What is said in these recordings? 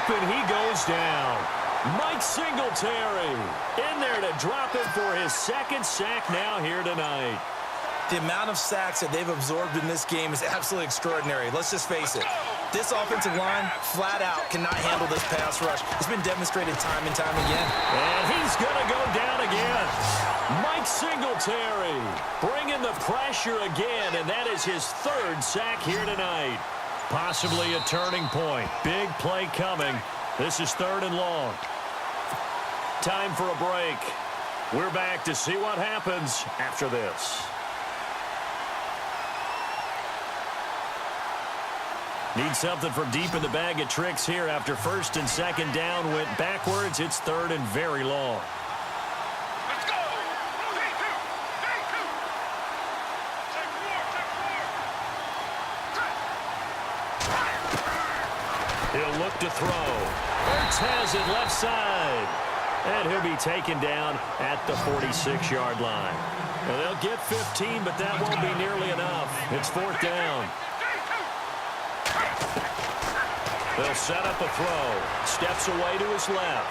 and he goes down. Mike Singletary in there to drop him for his second sack now here tonight. The amount of sacks that they've absorbed in this game is absolutely extraordinary. Let's just face it. This offensive line, flat out, cannot handle this pass rush. It's been demonstrated time and time again. And he's going to go down again. Mike Singletary bringing the pressure again, and that is his third sack here tonight. Possibly a turning point. Big play coming. This is 3rd and long. Time for a break. We're back to see what happens after this. Need something from deep in the bag of tricks here after 1st and 2nd down went backwards. It's 3rd and very long. Let's go. He'll look to throw. Ertz has it left side. And he'll be taken down at the 46-yard line. Now they'll get 15, but that won't be nearly enough. It's 4th down. They'll set up a throw. Steps away to his left.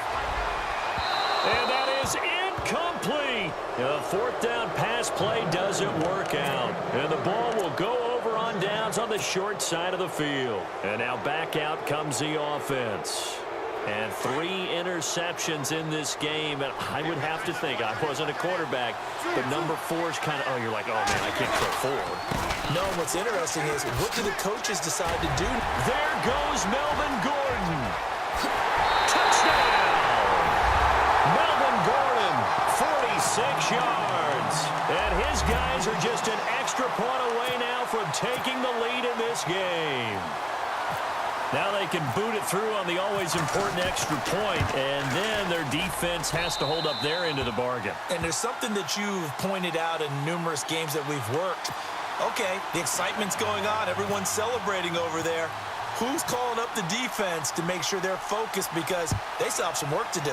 And that is incomplete. The 4th down pass play doesn't work out. And the ball will go over on downs on the short side of the field. And now back out comes the offense. And 3 interceptions in this game. And I would have to think, I wasn't a quarterback, but number 4 is kind of, oh, you're like, oh, man, I can't throw 4. No, what's interesting is, what do the coaches decide to do? There goes Melvin Gordon. Touchdown! Melvin Gordon, 46 yards. And his guys are just an extra point away now from taking the lead in this game. Now they can boot it through on the always important extra point, and then their defense has to hold up their end of the bargain. And there's something that you've pointed out in numerous games that we've worked. Okay, the excitement's going on. Everyone's celebrating over there. Who's calling up the defense to make sure they're focused, because they still have some work to do?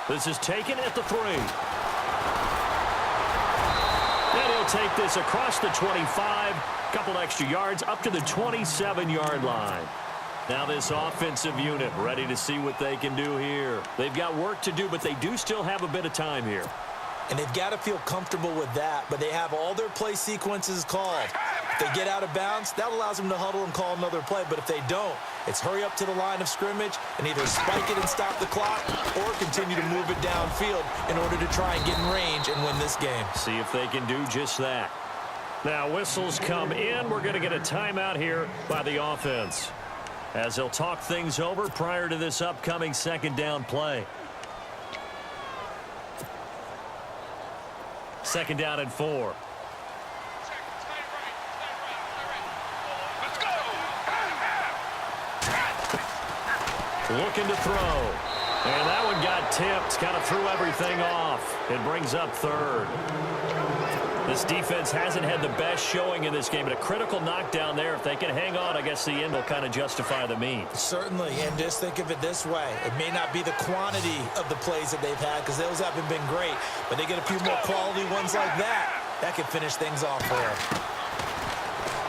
This is taken at the 3. And he'll take this across the 25. Couple extra yards up to the 27-yard line. Now this offensive unit ready to see what they can do here. They've got work to do, but they do still have a bit of time here. And they've got to feel comfortable with that, but they have all their play sequences called. If they get out of bounds, that allows them to huddle and call another play. But if they don't, it's hurry up to the line of scrimmage and either spike it and stop the clock or continue to move it downfield in order to try and get in range and win this game. See if they can do just that. Now whistles come in. We're going to get a timeout here by the offense, as they'll talk things over prior to this upcoming 2nd down play. 2nd down and 4. Looking to throw. And that one got tipped. Kind of threw everything off. It brings up 3rd. This defense hasn't had the best showing in this game, but a critical knockdown there. If they can hang on, I guess the end will kind of justify the means. Certainly, and just think of it this way. It may not be the quantity of the plays that they've had, because those haven't been great, but they get a few more quality ones like that. That could finish things off there.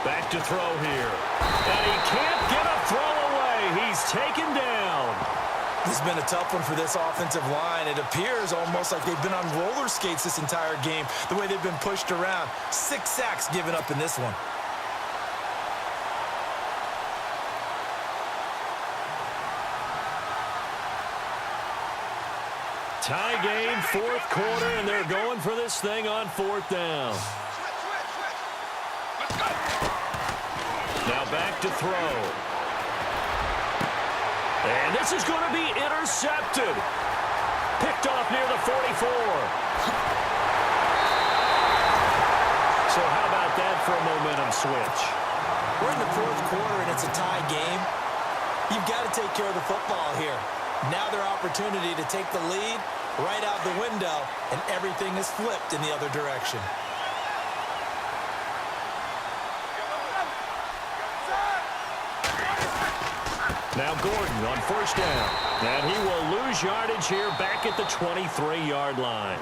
Back to throw here. And he can't get a throw away. He's taken down. This has been a tough one for this offensive line. It appears almost like they've been on roller skates this entire game, the way they've been pushed around. 6 sacks given up in this one. Tie game, 4th quarter, and they're going for this thing on 4th down. Now back to throw. And this is going to be intercepted. Picked off near the 44. So how about that for a momentum switch? We're in the 4th quarter, and it's a tie game. You've got to take care of the football here. Now their opportunity to take the lead right out the window, and everything is flipped in the other direction. Now Gordon on 1st down. And he will lose yardage here back at the 23-yard line.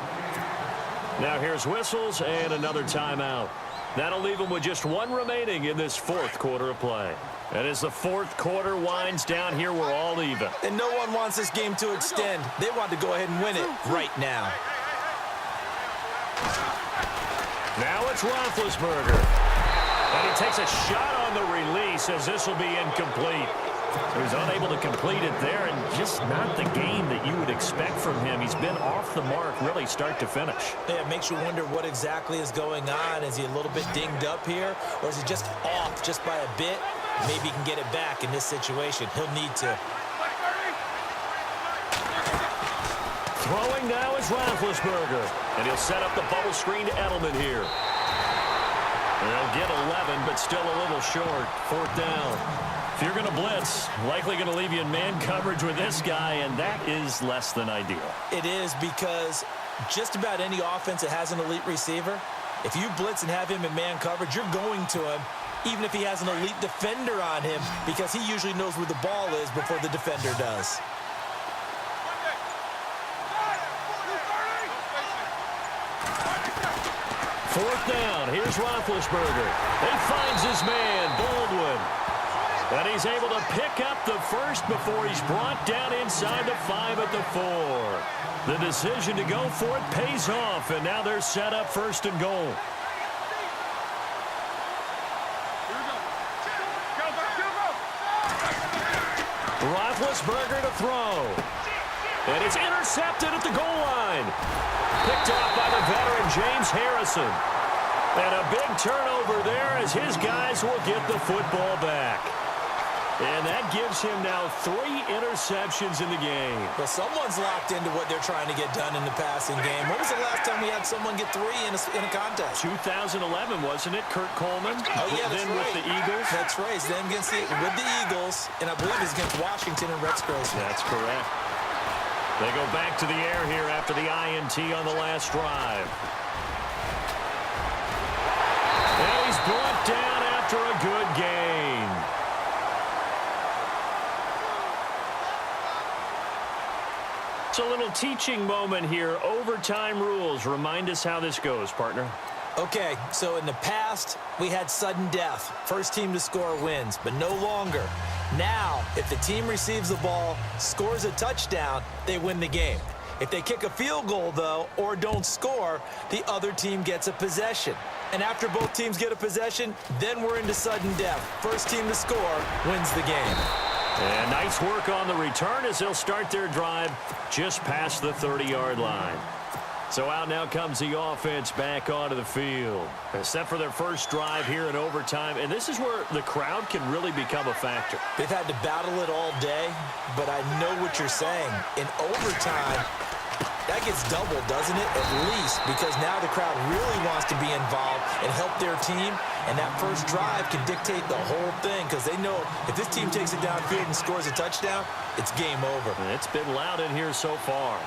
Now here's whistles and another timeout. That'll leave them with just one remaining in this fourth quarter of play. And as the fourth quarter winds down here, we're all even. And no one wants this game to extend. They want to go ahead and win it right now. Now it's Roethlisberger. And he takes a shot on the release as this will be incomplete. So he's unable to complete it there, and just not the game that you would expect from him. He's been off the mark really start to finish. Yeah, it makes you wonder what exactly is going on. Is he a little bit dinged up here, or is he just off just by a bit? Maybe he can get it back in this situation. He'll need to. Throwing now is Roethlisberger. And he'll set up the bubble screen to Edelman here. They'll get 11, but still a little short. Fourth down. If you're going to blitz, likely going to leave you in man coverage with this guy, and that is less than ideal. It is, because just about any offense that has an elite receiver, if you blitz and have him in man coverage, you're going to him, even if he has an elite defender on him, because he usually knows where the ball is before the defender does. Fourth down. Here's Roethlisberger. He finds his man, Baldwin. And he's able to pick up the first before he's brought down inside the 5 at the 4. The decision to go for it pays off, and now they're set up first and goal. Roethlisberger to throw. And it's intercepted at the goal line. Picked off by the veteran James Harrison. And a big turnover there as his guys will get the football back. And that gives him now 3 interceptions in the game. Well, someone's locked into what they're trying to get done in the passing game. When was the last time we had someone get 3 in a contest? 2011, wasn't it? Kurt Coleman? Oh, yeah, that's then right. with the Eagles? That's right. Then with the Eagles, and I believe it's against Washington and Rex Grossman. That's correct. They go back to the air here after the INT on the last drive. And he's brought down after a good gain. It's a little teaching moment here. Overtime rules. Remind us how this goes, partner. Okay, so in the past, we had sudden death. First team to score wins, but no longer. Now, if the team receives the ball, scores a touchdown, they win the game. If they kick a field goal, though, or don't score, the other team gets a possession. And after both teams get a possession, then we're into sudden death. First team to score wins the game. And nice work on the return as they'll start their drive just past the 30-yard line. So out now comes the offense back onto the field. Set for their first drive here in overtime. And this is where the crowd can really become a factor. They've had to battle it all day, but I know what you're saying. In overtime, that gets doubled, doesn't it? At least, because now the crowd really wants to be involved and help their team. And that first drive can dictate the whole thing, because they know if this team takes it downfield and scores a touchdown, it's game over. And it's been loud in here so far.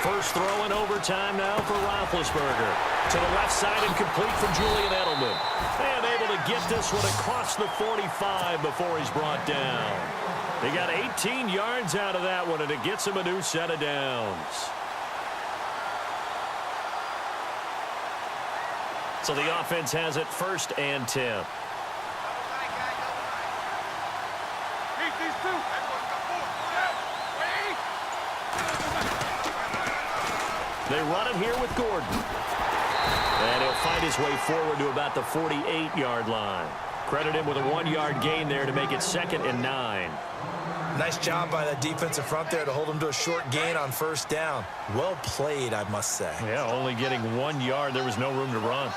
First throw in overtime now for Roethlisberger. To the left side and complete from Julian Edelman. And able to get this one across the 45 before he's brought down. He got 18 yards out of that one, and it gets him a new set of downs. So the offense has it first and 10. They run it here with Gordon. And he'll find his way forward to about the 48-yard line. Credit him with a 1-yard gain there to make it 2nd and 9. Nice job by that defensive front there to hold him to a short gain on first down. Well played, I must say. Yeah, only getting 1 yard. There was no room to run.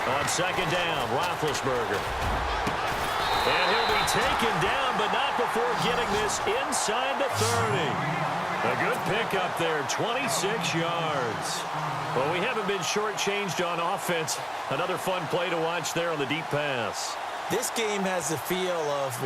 On second down, Roethlisberger. And he'll be taken down, but not before getting this inside the 30. A good pickup there, 26 yards. Well, we haven't been shortchanged on offense. Another fun play to watch there on the deep pass. This game has the feel of,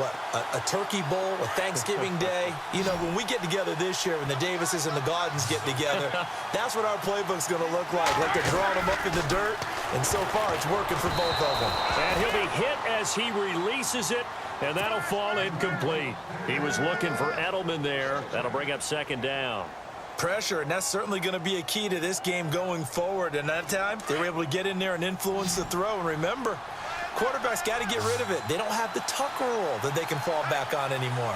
a turkey bowl, a Thanksgiving day. You know, when we get together this year, when the Davises and the Gaudens get together, that's what our playbook's going to look like they're drawing them up in the dirt, and so far it's working for both of them. And he'll be hit as he releases it, and that'll fall incomplete. He was looking for Edelman there. That'll bring up second down. Pressure, and that's certainly going to be a key to this game going forward. And that time, they were able to get in there and influence the throw. And remember, quarterbacks got to get rid of it. They don't have the tuck rule that they can fall back on anymore.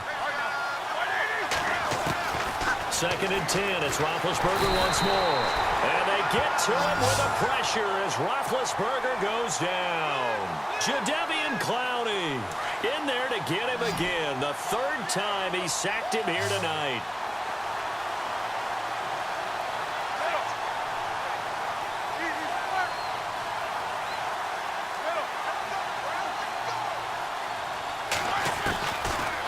Second and 10. It's Roethlisberger once more. And they get to him with the pressure as Roethlisberger goes down. Jadeveon Clowney in there to get him again. The third time he sacked him here tonight.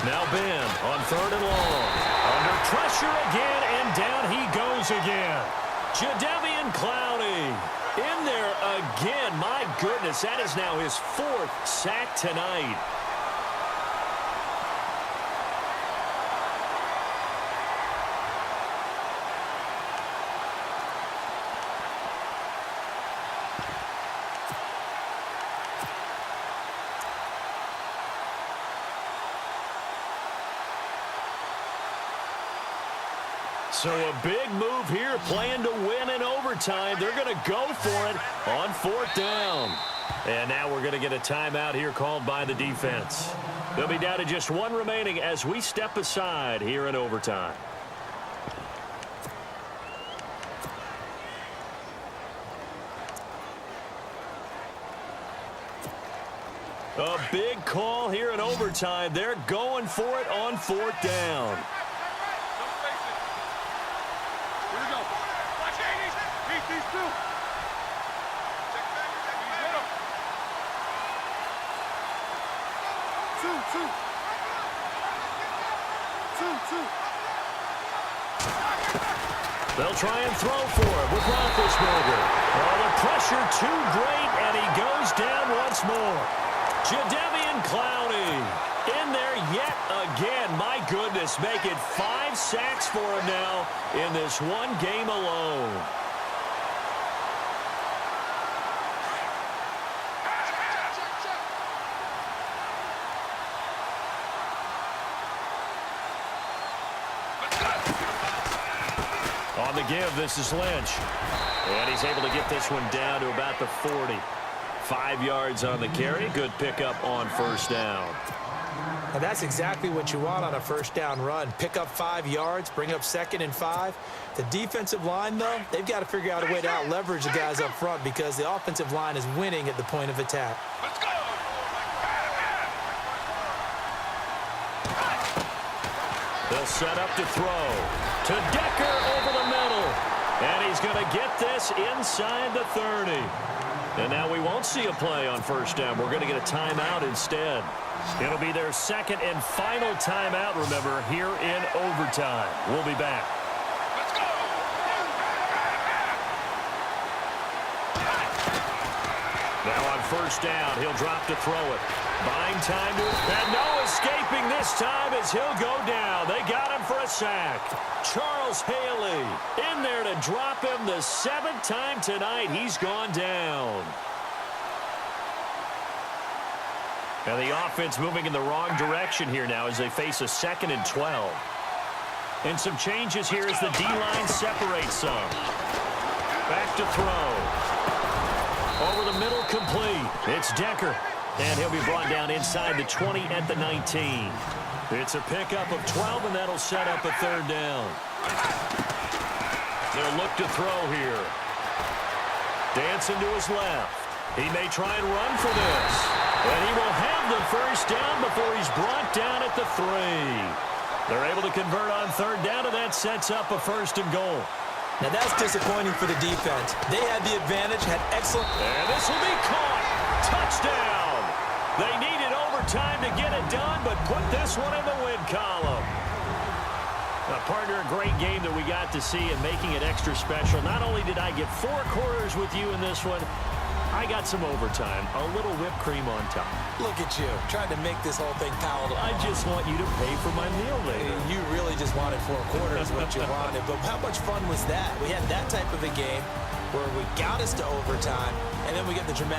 Now Ben on third and long. Under pressure again, and down he goes again. Jadeveon Clowney in there again. My goodness, that is now his fourth sack tonight. So a big move here, playing to win in overtime. They're going to go for it on fourth down. And now we're going to get a timeout here called by the defense. They'll be down to just one remaining as we step aside here in overtime. A big call here in overtime. They're going for it on fourth down. They'll try and throw for it with Roethlisberger. Oh, the pressure too great, and he goes down once more. Jadeveon Clowney in there yet again. My goodness, making 5 sacks for him now in this one game alone. On the give, this is Lynch. And he's able to get this one down to about the 40. 5 yards on the carry. Good pickup on first down. And that's exactly what you want on a first down run. Pick up 5 yards, bring up 2nd and 5. The defensive line, though, they've got to figure out a way to out-leverage the guys up front because the offensive line is winning at the point of attack. Let's go! They'll set up to throw. To Decker over the middle. And he's going to get this inside the 30. And now we won't see a play on first down. We're going to get a timeout instead. It'll be their second and final timeout, remember, here in overtime. We'll be back. Let's go! Now on first down, he'll drop to throw it. Buying time to, and no escaping this time as he'll go down. They got him for a sack. Charles Haley in there to drop him the 7th time tonight. He's gone down. And the offense moving in the wrong direction here now as they face a 2nd and 12. And some changes here as the D-line separates some. Back to throw. Over the middle, complete. It's Decker. And he'll be brought down inside the 20 at the 19. It's a pickup of 12, and that'll set up a 3rd down. They'll look to throw here. Dancing to his left. He may try and run for this. And he will have the first down before he's brought down at the 3. They're able to convert on 3rd down, and that sets up a 1st and goal. Now that's disappointing for the defense. They had the advantage, had excellent... And this will be caught. Touchdown. They needed overtime to get it done, but put this one in the win column. Partner, a great game that we got to see and making it extra special. Not only did I get 4 quarters with you in this one, I got some overtime, a little whipped cream on top. Look at you, trying to make this whole thing palatable. I just want you to pay for my meal later. You really just wanted 4 quarters what you wanted. But how much fun was that? We had that type of a game where we got us to overtime, and then we get the dramatic